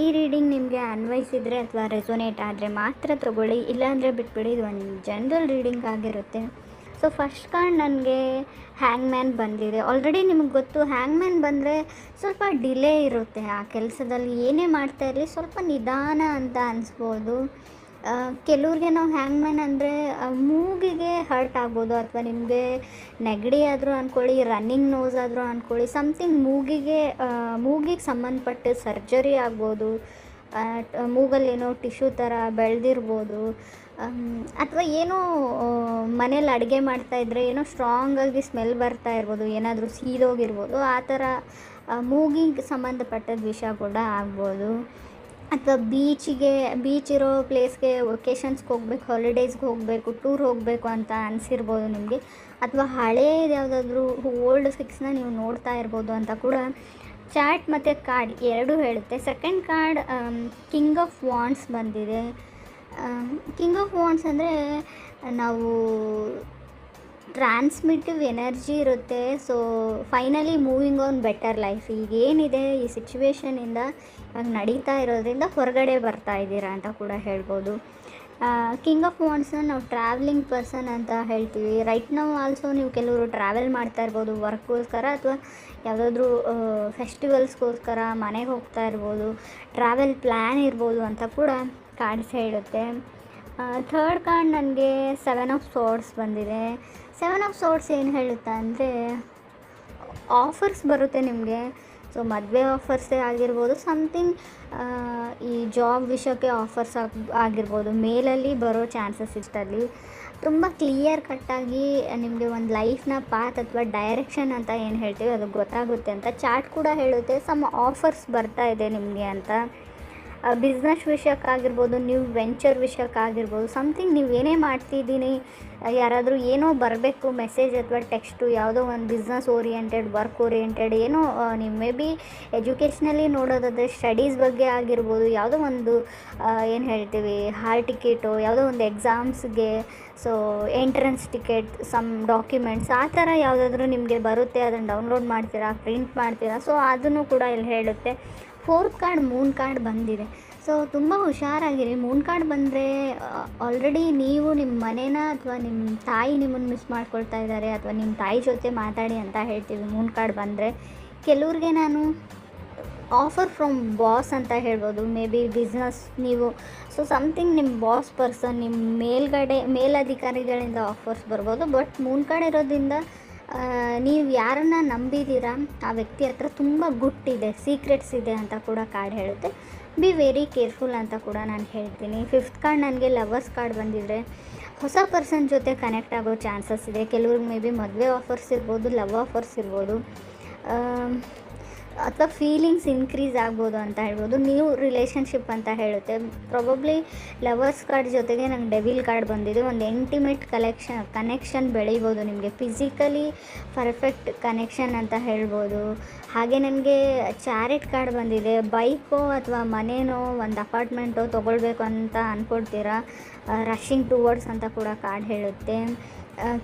ಈ ರೀಡಿಂಗ್ ನಿಮಗೆ ಅನ್ವಯಿಸಿದರೆ ಅಥವಾ ರೆಸೊನೇಟ್ ಆದರೆ ಮಾತ್ರ ತೊಗೊಳ್ಳಿ, ಇಲ್ಲಾಂದರೆ ಬಿಟ್ಬಿಡಿ. ಇದು ಒಂದು ಜನರಲ್ ರೀಡಿಂಗ್ ಆಗಿರುತ್ತೆ. ಸೊ ಫಸ್ಟ್ ಕಾರ್ಡ್ ನನಗೆ ಹ್ಯಾಂಗ್ ಮ್ಯಾನ್ ಬಂದಿದೆ. ಆಲ್ರೆಡಿ ನಿಮಗೆ ಗೊತ್ತು, ಹ್ಯಾಂಗ್ ಮ್ಯಾನ್ ಬಂದರೆ ಸ್ವಲ್ಪ ಡಿಲೇ ಇರುತ್ತೆ ಆ ಕೆಲಸದಲ್ಲಿ. ಏನೇ ಮಾಡ್ತಾ ಇರಲಿ ಸ್ವಲ್ಪ ನಿಧಾನ ಅಂತ ಅನಿಸ್ಬೋದು. ಕೆಲವ್ರಿಗೆ ನಾವು ಹ್ಯಾಂಗ್ ಮ್ಯಾನ್ ಅಂದರೆ ಮೂಗಿಗೆ ಹರ್ಟ್ ಆಗ್ಬೋದು, ಅಥವಾ ನಿಮಗೆ ನೆಗಡಿ ಆದರೂ ಅಂದ್ಕೊಳ್ಳಿ, ರನ್ನಿಂಗ್ ನೋಸ್ ಆದರೂ ಅಂದ್ಕೊಳ್ಳಿ, ಸಮಥಿಂಗ್ ಮೂಗಿಗೆ ಸಂಬಂಧಪಟ್ಟ ಸರ್ಜರಿ ಆಗ್ಬೋದು, ಮೂಗಲ್ಲೇನೋ ಟಿಶ್ಯೂ ಥರ ಬೆಳೆದಿರ್ಬೋದು, ಅಥವಾ ಏನೋ ಮನೇಲಿ ಅಡುಗೆ ಮಾಡ್ತಾಯಿದ್ರೆ ಏನೋ ಸ್ಟ್ರಾಂಗಾಗಿ ಸ್ಮೆಲ್ ಬರ್ತಾ ಇರ್ಬೋದು, ಏನಾದರೂ ಸೀದೋಗಿರ್ಬೋದು, ಆ ಥರ ಮೂಗಿಗೆ ಸಂಬಂಧಪಟ್ಟದ ವಿಷಯ ಕೂಡ ಆಗ್ಬೋದು. ಅಥವಾ ಬೀಚ್ ಇರೋ ಪ್ಲೇಸ್ಗೆ ವೆಕೇಷನ್ಸ್ಗೆ ಹೋಗ್ಬೇಕು, ಹಾಲಿಡೇಸ್ಗೆ ಹೋಗಬೇಕು, ಟೂರ್ ಹೋಗಬೇಕು ಅಂತ ಅನಿಸಿರ್ಬೋದು ನಿಮಗೆ. ಅಥವಾ ಹಳೇದು ಯಾವುದಾದ್ರೂ ಓಲ್ಡ್ ಫಿಕ್ಸ್ನ ನೀವು ನೋಡ್ತಾ ಇರ್ಬೋದು ಅಂತ ಕೂಡ ಚಾರ್ಟ್ ಮತ್ತು ಕಾರ್ಡ್ ಎರಡೂ ಹೇಳುತ್ತೆ. Second card king of wands ಬಂದಿದೆ. ಕಿಂಗ್ ಆಫ್ ವಾಂಡ್ಸ್ ಅಂದರೆ ನಾವು ಟ್ರಾನ್ಸ್ಮಿಟಿವ್ ಎನರ್ಜಿ ಇರುತ್ತೆ. So finally moving on better life. ಈಗೇನಿದೆ ಈ ಸಿಚುವೇಷನಿಂದ ಇವಾಗ ನಡೀತಾ ಇರೋದ್ರಿಂದ ಹೊರಗಡೆ ಬರ್ತಾ ಇದ್ದೀರಾ ಅಂತ ಕೂಡ ಹೇಳ್ಬೋದು. ಕಿಂಗ್ ಆಫ್ ವಾಂಡ್ಸ್ನ ನಾವು ಟ್ರಾವೆಲಿಂಗ್ ಪರ್ಸನ್ ಅಂತ ಹೇಳ್ತೀವಿ. ರೈಟ್ ನಾವು ಆಲ್ಸೋ ನೀವು ಕೆಲವರು ಟ್ರಾವೆಲ್ ಮಾಡ್ತಾ ಇರ್ಬೋದು ವರ್ಕ್ಗೋಸ್ಕರ, ಅಥವಾ ಯಾವುದಾದ್ರೂ ಫೆಸ್ಟಿವಲ್ಸ್ಗೋಸ್ಕರ ಮನೆಗೆ ಹೋಗ್ತಾ ಇರ್ಬೋದು, ಟ್ರಾವೆಲ್ ಪ್ಲ್ಯಾನ್ ಇರ್ಬೋದು ಅಂತ ಕೂಡ ಕಾರ್ಡ್ಸ್ ಹೇಳುತ್ತೆ. ಥರ್ಡ್ ಕಾರ್ಡ್ ನನಗೆ 7 ಆಫ್ ಸೋರ್ಡ್ಸ್ ಬಂದಿದೆ. 7 ಆಫ್ ಸೋರ್ಡ್ಸ್ ಏನು ಹೇಳುತ್ತೆ ಅಂದರೆ ಆಫರ್ಸ್ ಬರುತ್ತೆ ನಿಮಗೆ. ಸೊ ಮದುವೆ ಆಫರ್ಸೇ ಆಗಿರ್ಬೋದು, ಸಮಥಿಂಗ್ ಈ ಜಾಬ್ ವಿಷಯಕ್ಕೆ ಆಫರ್ಸ್ ಆಗಿರ್ಬೋದು, ಮೇಲಲ್ಲಿ ಬರೋ ಚಾನ್ಸಸ್ ಇಷ್ಟಲ್ಲಿ ತುಂಬ ಕ್ಲಿಯರ್ ಕಟ್ಟಾಗಿ ನಿಮಗೆ ಒಂದು ಲೈಫ್ನ ಪಾತ್ ಅಥವಾ ಡೈರೆಕ್ಷನ್ ಅಂತ ಏನು ಹೇಳ್ತೀವಿ ಅದು ಗೊತ್ತಾಗುತ್ತೆ ಅಂತ ಚಾರ್ಟ್ ಕೂಡ ಹೇಳುತ್ತೆ. ಸಮ್ ಆಫರ್ಸ್ ಬರ್ತಾ ಇದೆ ನಿಮಗೆ ಅಂತ. ಬಿಸ್ನೆಸ್ ವಿಷಯಕ್ಕಾಗಿರ್ಬೋದು, ನೀವು ವೆಂಚರ್ ವಿಷಯಕ್ಕಾಗಿರ್ಬೋದು, ಸಮಥಿಂಗ್ ನೀವು ಏನೇ ಮಾಡ್ತಿದ್ದೀನಿ, ಯಾರಾದರೂ ಏನೋ ಬರಬೇಕು ಮೆಸೇಜ್ ಅಥವಾ ಟೆಕ್ಸ್ಟು, ಯಾವುದೋ ಒಂದು ಬಿಸ್ನೆಸ್ ಓರಿಯೆಂಟೆಡ್, ವರ್ಕ್ ಓರಿಯೆಂಟೆಡ್, ಏನೋ ನೀವು ಮೇ ಬಿ ಎಜುಕೇಷ್ನಲಿ ನೋಡೋದಾದರೆ ಸ್ಟಡೀಸ್ ಬಗ್ಗೆ ಆಗಿರ್ಬೋದು, ಯಾವುದೋ ಒಂದು ಏನು ಹೇಳ್ತೀವಿ ಹಾಲ್ ಟಿಕೆಟು, ಯಾವುದೋ ಒಂದು ಎಕ್ಸಾಮ್ಸ್ಗೆ, so entrance ticket, some documents, ಆ ಥರ ಯಾವುದಾದ್ರೂ ನಿಮಗೆ ಬರುತ್ತೆ, ಅದನ್ನು ಡೌನ್ಲೋಡ್ ಮಾಡ್ತೀರಾ, ಪ್ರಿಂಟ್ ಮಾಡ್ತೀರಾ. ಸೊ ಅದನ್ನು ಕೂಡ ಇಲ್ಲಿ ಹೇಳುತ್ತೆ. ಫೋರ್ತ್ ಕಾರ್ಡ್ ಮೂನ್ ಕಾರ್ಡ್ ಬಂದಿದೆ. ಸೊ ತುಂಬ ಹುಷಾರಾಗಿರಿ. ಮೂನ್ ಕಾರ್ಡ್ ಬಂದರೆ ಆಲ್ರೆಡಿ ನೀವು ನಿಮ್ಮ ಮನೇನ ಅಥವಾ ನಿಮ್ಮ ತಾಯಿ ನಿಮ್ಮನ್ನು ಮಿಸ್ ಮಾಡ್ಕೊಳ್ತಾ ಇದ್ದಾರೆ, ಅಥವಾ ನಿಮ್ಮ ತಾಯಿ ಜೊತೆ ಮಾತಾಡಿ ಅಂತ ಹೇಳ್ತೀವಿ ಮೂನ್ ಕಾರ್ಡ್ ಬಂದರೆ. ಕೆಲವ್ರಿಗೆ ನಾನು ಆಫರ್ ಫ್ರಮ್ ಬಾಸ್ ಅಂತ ಹೇಳ್ಬೋದು, ಮೇ ಬಿ ಬಿಸ್ನೆಸ್ ನೀವು, ಸೊ ಸಮಥಿಂಗ್ ನಿಮ್ಮ ಬಾಸ್ ಪರ್ಸನ್, ನಿಮ್ಮ ಮೇಲಧಿಕಾರಿಗಳಿಂದ ಆಫರ್ಸ್ ಬರ್ಬೋದು. ಬಟ್ ಮೂನ್ ಕಾರ್ಡ್ ಇರೋದ್ರಿಂದ ನೀವು ಯಾರನ್ನು ನಂಬಿದ್ದೀರಾ ಆ ವ್ಯಕ್ತಿ ಹತ್ರ ತುಂಬ ಗುಟ್ಟಿದೆ, ಸೀಕ್ರೆಟ್ಸ್ ಇದೆ ಅಂತ ಕೂಡ ಕಾರ್ಡ್ ಹೇಳುತ್ತೆ. ಬಿ ವೆರಿ ಕೇರ್ಫುಲ್ ಅಂತ ಕೂಡ ನಾನು ಹೇಳ್ತೀನಿ. ಫಿಫ್ತ್ ಕಾರ್ಡ್ ನನಗೆ ಲವರ್ಸ್ ಕಾರ್ಡ್ ಬಂದಿದ್ರೆ ಹೊಸ ಪರ್ಸನ್ ಜೊತೆ ಕನೆಕ್ಟ್ ಆಗೋ ಚಾನ್ಸಸ್ ಇದೆ. ಕೆಲವ್ರಿಗೆ ಮೇ ಬಿ ಮದುವೆ ಆಫರ್ಸ್ ಇರ್ಬೋದು, ಲವ್ ಆಫರ್ಸ್ ಇರ್ಬೋದು, ಅಥವಾ ಫೀಲಿಂಗ್ಸ್ ಇನ್ಕ್ರೀಸ್ ಆಗ್ಬೋದು ಅಂತ ಹೇಳ್ಬೋದು. ನ್ಯೂ ರಿಲೇಷನ್ಶಿಪ್ ಅಂತ ಹೇಳುತ್ತೆ. ಪ್ರಾಬಬ್ಲಿ ಲವರ್ಸ್ ಕಾರ್ಡ್ ಜೊತೆಗೆ ನಂಗೆ ಡೆವಿಲ್ ಕಾರ್ಡ್ ಬಂದಿದೆ. ಒಂದು ಇಂಟಿಮೇಟ್ ಕನೆಕ್ಷನ್ ಬೆಳೀಬೋದು ನಿಮಗೆ, ಫಿಸಿಕಲಿ ಪರ್ಫೆಕ್ಟ್ ಕನೆಕ್ಷನ್ ಅಂತ ಹೇಳ್ಬೋದು. ಹಾಗೆ ನನಗೆ ಚಾರಿಟ್ ಕಾರ್ಡ್ ಬಂದಿದೆ. ಬೈಕೋ ಅಥವಾ ಮನೇನೋ ಒಂದು ಅಪಾರ್ಟ್ಮೆಂಟೋ ತೊಗೊಳ್ಬೇಕು ಅಂತ ಅಂದ್ಕೊಳ್ತೀರಾ, ರಶ್ಶಿಂಗ್ ಟುವರ್ಡ್ಸ್ ಅಂತ ಕೂಡ ಕಾರ್ಡ್ ಹೇಳುತ್ತೆ.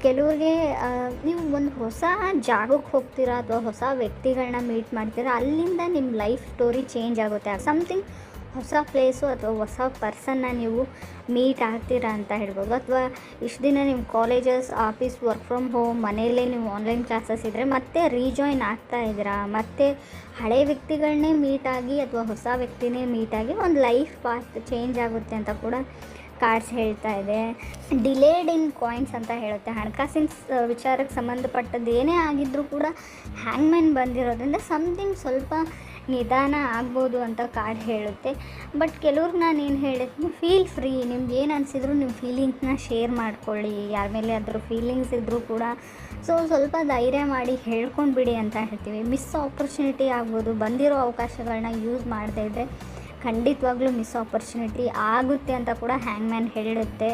ಕೆಲವ್ರಿಗೆ ನೀವು ಒಂದು ಹೊಸ ಜಾಗಕ್ಕೆ ಹೋಗ್ತೀರಾ ಅಥವಾ ಹೊಸ ವ್ಯಕ್ತಿಗಳನ್ನ ಮೀಟ್ ಮಾಡ್ತೀರಾ, ಅಲ್ಲಿಂದ ನಿಮ್ಮ ಲೈಫ್ ಸ್ಟೋರಿ ಚೇಂಜ್ ಆಗುತ್ತೆ. ಸಮಥಿಂಗ್ ಹೊಸ ಪ್ಲೇಸು ಅಥವಾ ಹೊಸ ಪರ್ಸನ್ನ ನೀವು ಮೀಟ್ ಆಗ್ತೀರಾ ಅಂತ ಹೇಳ್ಬೋದು. ಅಥವಾ ಇಷ್ಟು ದಿನ ನಿಮ್ಮ colleges, office, work from home, ಮನೆಯಲ್ಲೇ ನೀವು ಆನ್ಲೈನ್ ಕ್ಲಾಸಸ್ ಇದ್ದರೆ ಮತ್ತೆ ರೀಜಾಯ್ನ್ ಆಗ್ತಾ ಇದ್ದೀರಾ, ಮತ್ತು ಹಳೆ ವ್ಯಕ್ತಿಗಳನ್ನೇ ಮೀಟಾಗಿ ಅಥವಾ ಹೊಸ ವ್ಯಕ್ತಿನೇ ಮೀಟಾಗಿ ಒಂದು ಲೈಫ್ ಪಾತ್ ಚೇಂಜ್ ಆಗುತ್ತೆ ಅಂತ ಕೂಡ ಕಾರ್ಡ್ಸ್ ಹೇಳ್ತಾ ಇದೆ. ಡಿಲೇಡ್ ಇನ್ ಕಾಯಿನ್ಸ್ ಅಂತ ಹೇಳುತ್ತೆ. ಹಣಕಾಸಿನ ವಿಚಾರಕ್ಕೆ ಸಂಬಂಧಪಟ್ಟದ್ದು ಏನೇ ಆಗಿದ್ದರೂ ಕೂಡ ಹ್ಯಾಂಗ್ ಮ್ಯಾನ್ ಬಂದಿರೋದ್ರಿಂದ ಸಮಥಿಂಗ್ ಸ್ವಲ್ಪ ನಿಧಾನ ಆಗ್ಬೋದು ಅಂತ ಕಾರ್ಡ್ ಹೇಳುತ್ತೆ. ಬಟ್ ಕೆಲವ್ರಿಗೆ ನಾನು ಏನು ಹೇಳಿದ್ದೀನಿ, ಫೀಲ್ ಫ್ರೀ. ನಿಮ್ಗೆ ಏನು ಅನಿಸಿದ್ರು ನಿಮ್ಮ ಫೀಲಿಂಗ್ಸ್ನ ಶೇರ್ ಮಾಡ್ಕೊಳ್ಳಿ, ಯಾರ ಮೇಲೆ ಅದ್ರ ಫೀಲಿಂಗ್ಸ್ ಇದ್ದರೂ ಕೂಡ. ಸೊ ಸ್ವಲ್ಪ ಧೈರ್ಯ ಮಾಡಿ ಹೇಳ್ಕೊಂಡು ಬಿಡಿ ಅಂತ ಹೇಳ್ತೀವಿ. ಮಿಸ್ ಆಪರ್ಚುನಿಟಿ ಆಗ್ಬೋದು, ಬಂದಿರೋ ಅವಕಾಶಗಳನ್ನ ಯೂಸ್ ಮಾಡದೇ ಇದ್ದರೆ ಖಂಡಿತವಾಗ್ಲೂ ಮಿಸ್ ಆಪರ್ಚುನಿಟಿ ಆಗುತ್ತೆ ಅಂತ ಕೂಡ ಹ್ಯಾಂಗ್ ಮ್ಯಾನ್ ಹೇಳುತ್ತೆ.